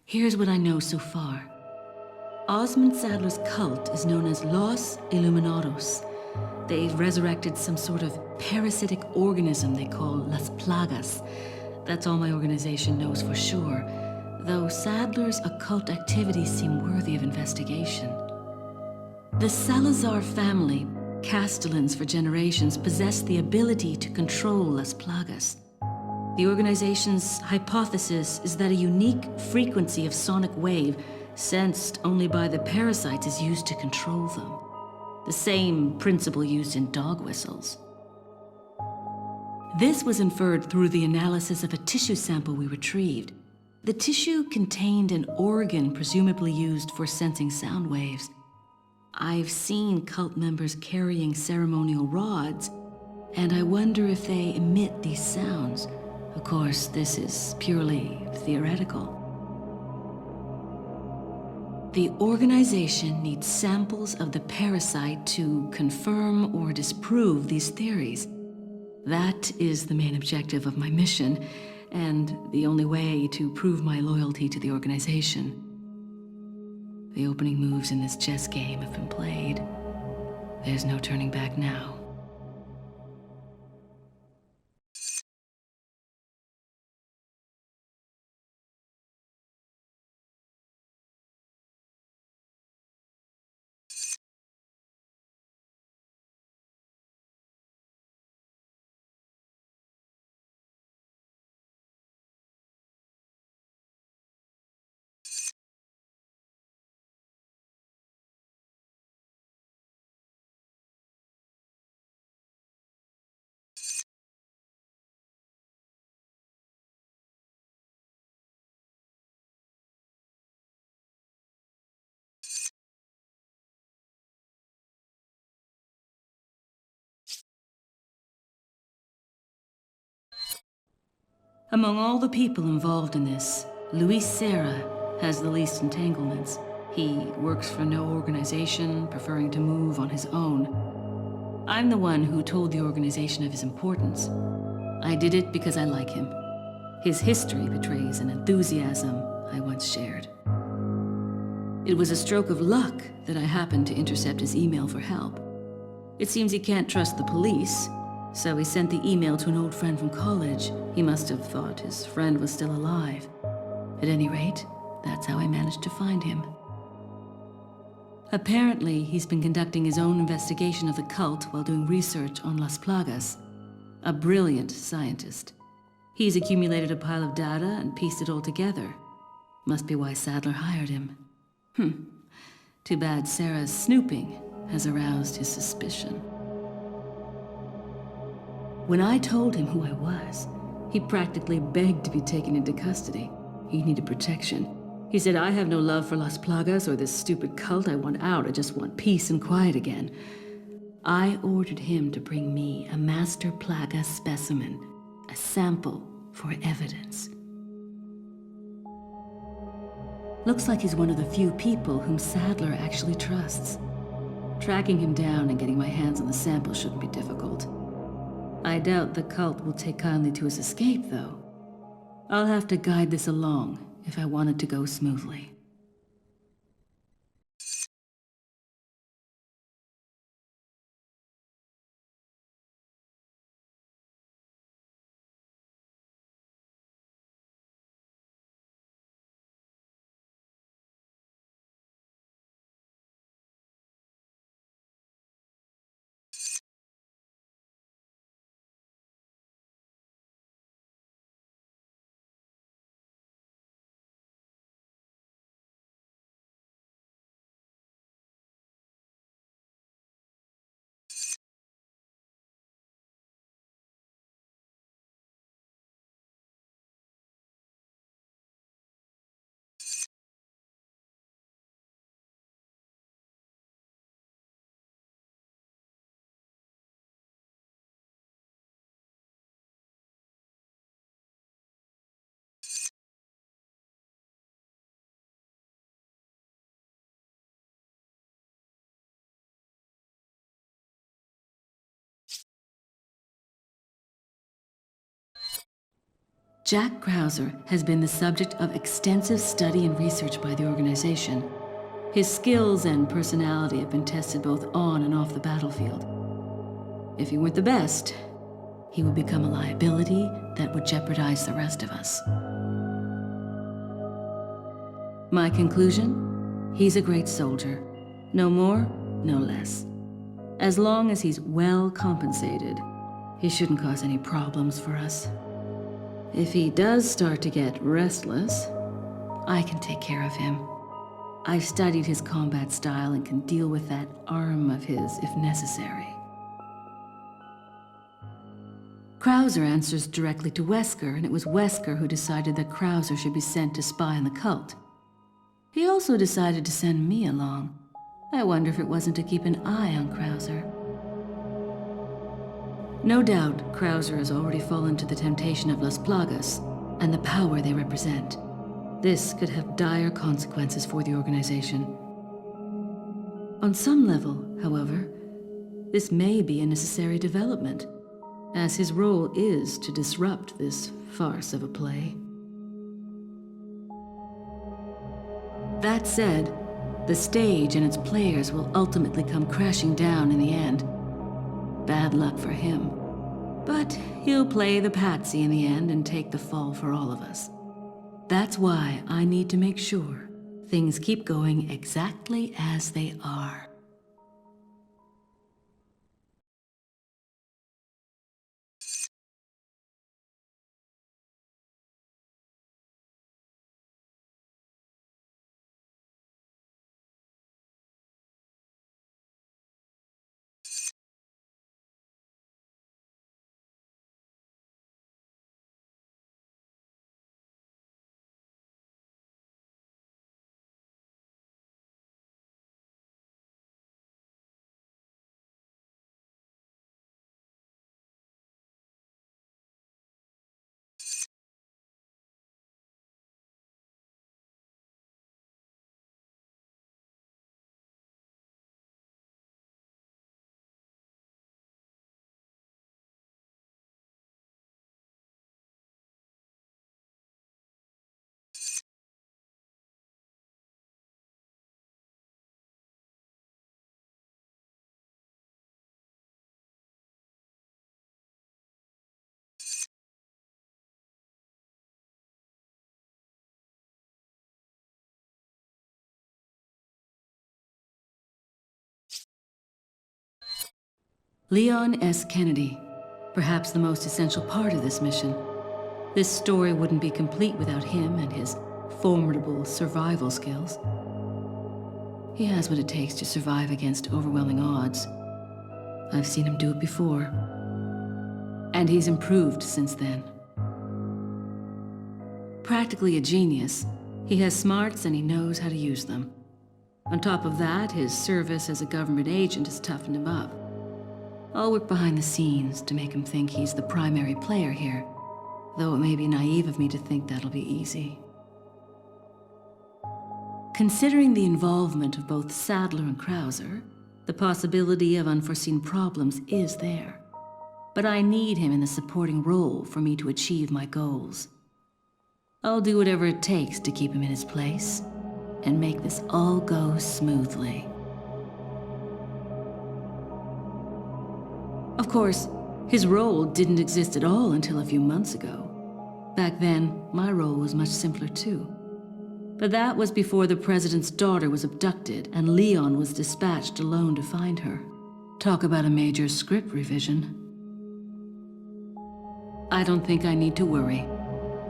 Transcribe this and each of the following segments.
Here's what I know so far. Osmond Saddler's cult is known as Los Illuminados. They've resurrected some sort of parasitic organism they call Las Plagas. That's all my organization knows for sure, though Saddler's occult activities seem worthy of investigation. The Salazar family, Castellans for generations, possessed the ability to control Las Plagas. The organization's hypothesis is that a unique frequency of sonic wave, sensed only by the parasites, is used to control them. The same principle used in dog whistles. This was inferred through the analysis of a tissue sample we retrieved. The tissue contained an organ presumably used for sensing sound waves. I've seen cult members carrying ceremonial rods, and I wonder if they emit these sounds. Of course, this is purely theoretical. The organization needs samples of the parasite to confirm or disprove these theories. That is the main objective of my mission, and the only way to prove my loyalty to the organization. The opening moves in this chess game have been played. There's no turning back now. Among all the people involved in this, Luis Serra has the least entanglements. He works for no organization, preferring to move on his own. I'm the one who told the organization of his importance. I did it because I like him. His history betrays an enthusiasm I once shared. It was a stroke of luck that I happened to intercept his email for help. It seems he can't trust the police, so he sent the email to an old friend from college. He must have thought his friend was still alive. At any rate, that's how I managed to find him. Apparently, he's been conducting his own investigation of the cult while doing research on Las Plagas. A brilliant scientist. He's accumulated a pile of data and pieced it all together. Must be why Saddler hired him. Too bad Sarah's snooping has aroused his suspicion. When I told him who I was, he practically begged to be taken into custody. He needed protection. He said, I have no love for Las Plagas or this stupid cult. I want out. I just want peace and quiet again. I ordered him to bring me a Master Plaga specimen, a sample for evidence. Looks like he's one of the few people whom Saddler actually trusts. Tracking him down and getting my hands on the sample shouldn't be difficult. I doubt the cult will take kindly to his escape, though. I'll have to guide this along if I want it to go smoothly. Jack Krauser has been the subject of extensive study and research by the organization. His skills and personality have been tested both on and off the battlefield. If he weren't the best, he would become a liability that would jeopardize the rest of us. My conclusion? He's a great soldier. No more, no less. As long as he's well compensated, he shouldn't cause any problems for us. If he does start to get restless, I can take care of him. I've studied his combat style and can deal with that arm of his if necessary. Krauser answers directly to Wesker, and it was Wesker who decided that Krauser should be sent to spy on the cult. He also decided to send me along. I wonder if it wasn't to keep an eye on Krauser. No doubt, Krauser has already fallen to the temptation of Las Plagas and the power they represent. This could have dire consequences for the organization. On some level, however, this may be a necessary development, as his role is to disrupt this farce of a play. That said, the stage and its players will ultimately come crashing down in the end. Bad luck for him. But he'll play the patsy in the end and take the fall for all of us. That's why I need to make sure things keep going exactly as they are. Leon S. Kennedy, perhaps the most essential part of this mission. This story wouldn't be complete without him and his formidable survival skills. He has what it takes to survive against overwhelming odds. I've seen him do it before. And he's improved since then. Practically a genius, he has smarts and he knows how to use them. On top of that, his service as a government agent has toughened him up. I'll work behind the scenes to make him think he's the primary player here, though it may be naive of me to think that'll be easy. Considering the involvement of both Sadler and Krauser, the possibility of unforeseen problems is there. But I need him in the supporting role for me to achieve my goals. I'll do whatever it takes to keep him in his place and make this all go smoothly. Of course, his role didn't exist at all until a few months ago. Back then, my role was much simpler too. But that was before the president's daughter was abducted and Leon was dispatched alone to find her. Talk about a major script revision. I don't think I need to worry.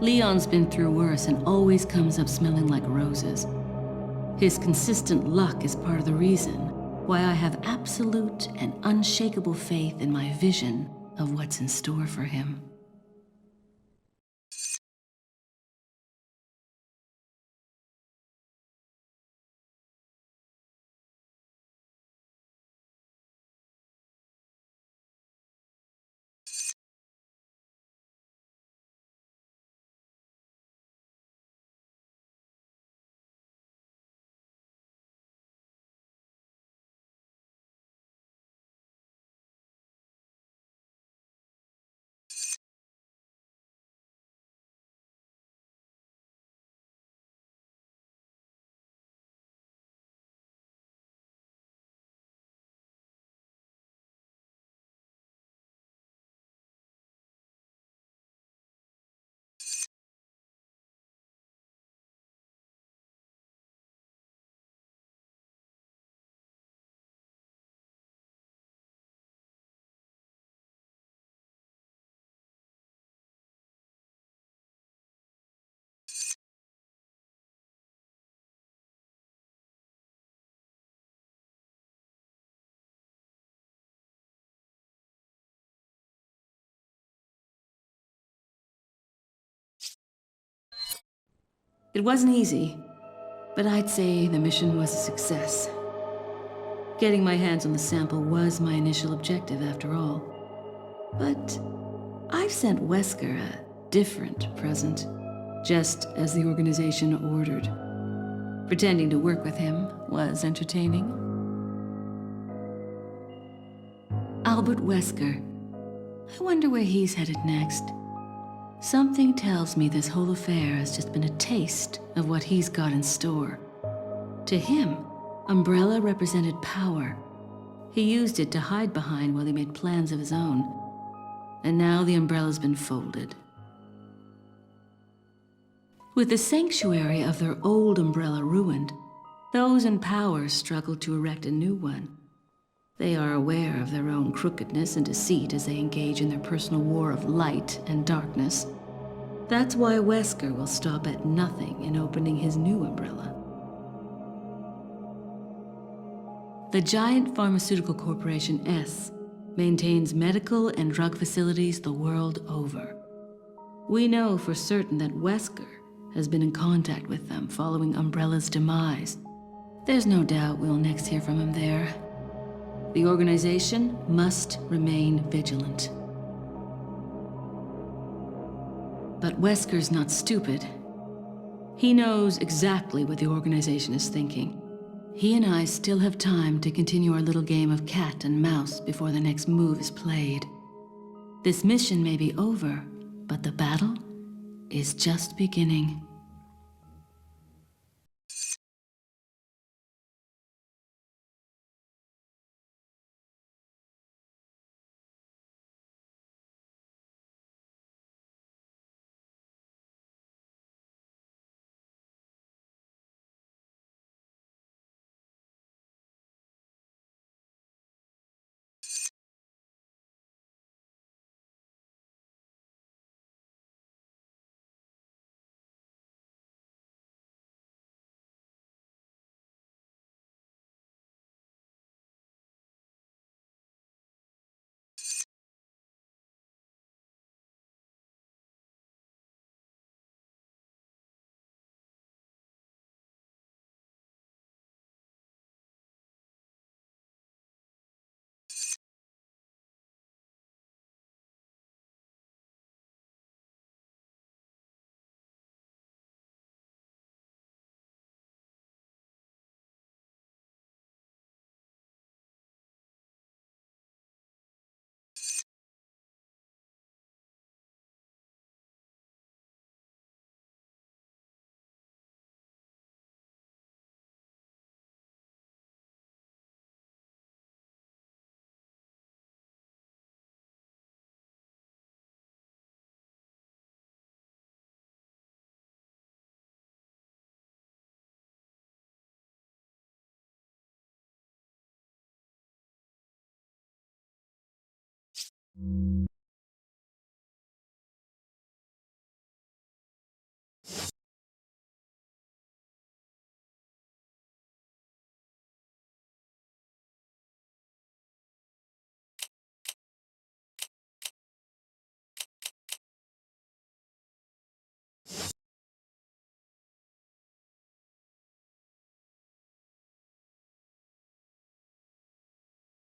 Leon's been through worse and always comes up smelling like roses. His consistent luck is part of the reason why I have absolute and unshakable faith in my vision of what's in store for him. It wasn't easy, but I'd say the mission was a success. Getting my hands on the sample was my initial objective, after all. But I've sent Wesker a different present, just as the organization ordered. Pretending to work with him was entertaining. Albert Wesker. I wonder where he's headed next. Something tells me this whole affair has just been a taste of what he's got in store. To him, Umbrella represented power. He used it to hide behind while he made plans of his own. And now the Umbrella's been folded. With the sanctuary of their old Umbrella ruined, those in power struggle to erect a new one. They are aware of their own crookedness and deceit as they engage in their personal war of light and darkness. That's why Wesker will stop at nothing in opening his new Umbrella. The giant pharmaceutical corporation S maintains medical and drug facilities the world over. We know for certain that Wesker has been in contact with them following Umbrella's demise. There's no doubt we'll next hear from him there. The organization must remain vigilant. But Wesker's not stupid. He knows exactly what the organization is thinking. He and I still have time to continue our little game of cat and mouse before the next move is played. This mission may be over, but the battle is just beginning.